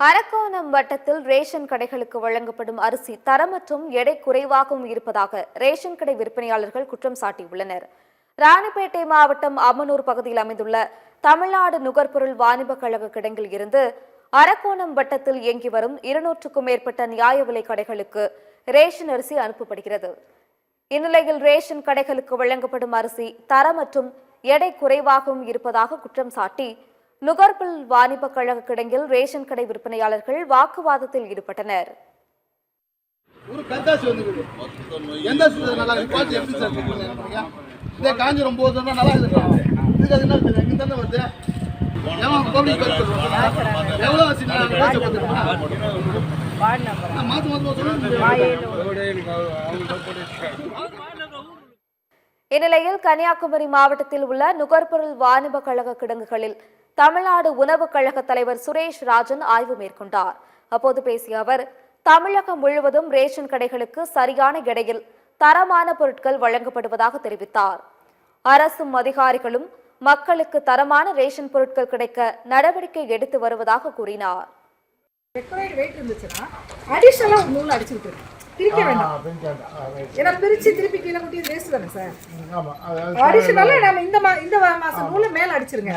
அரக்கோணம் வட்டத்தில் ரேஷன் கடைகளுக்கு வழங்கப்படும் அரிசி தரம் மற்றும் எடை குறைவாகவும் இருப்பதாக ரேஷன் கடை விற்பனையாளர்கள் குற்றம் சாட்டியுள்ளனர். ராணிப்பேட்டை மாவட்டம் அம்மனூர் பகுதியில் அமைந்துள்ள தமிழ்நாடு நுகர்பொருள் வாணிப கழக கிடங்கில் இருந்து அரக்கோணம் வட்டத்தில் இயங்கி வரும் 200க்கும் மேற்பட்ட நியாய விலை கடைகளுக்கு ரேஷன் அரிசி அனுப்பப்படுகிறது. இந்நிலையில் ரேஷன் கடைகளுக்கு வழங்கப்படும் அரிசி தரம் மற்றும் எடை குறைவாகவும் இருப்பதாக குற்றம் சாட்டி நுகர்பொருள் வாணிப கழக கிடங்கில் ரேஷன் கடை விற்பனையாளர்கள் வாக்குவாதத்தில் ஈடுபட்டனர். இந்நிலையில் கன்னியாகுமரி மாவட்டத்தில் உள்ள நுகர்பொருள் வாணிப கழக கிடங்குகளில் தமிழ்நாடு உணவு கழக தலைவர் சுரேஷ் ராஜன் ஆய்வு மேற்கொண்டார். அப்போது பேசிய அவர், தமிழகம் முழுவதும் ரேஷன் கடைகளுக்கு சரியான எடையில் தரமான பொருட்கள் வழங்கப்படுவதாக தெரிவித்தார். அரசும் அதிகாரிகளும் மக்களுக்கு தரமான ரேஷன் பொருட்கள் கிடைக்க நடவடிக்கை எடுத்து வருவதாக கூறினார். பிரிக்க வேண்டாம். ஏன்னா பிரிச்சு திருப்பி கீழே குட்டி வேஸ்ட் தானே சார். அடிஷனலா நம்ம இந்த மாசம் நூலை மேல அடிச்சிருங்க.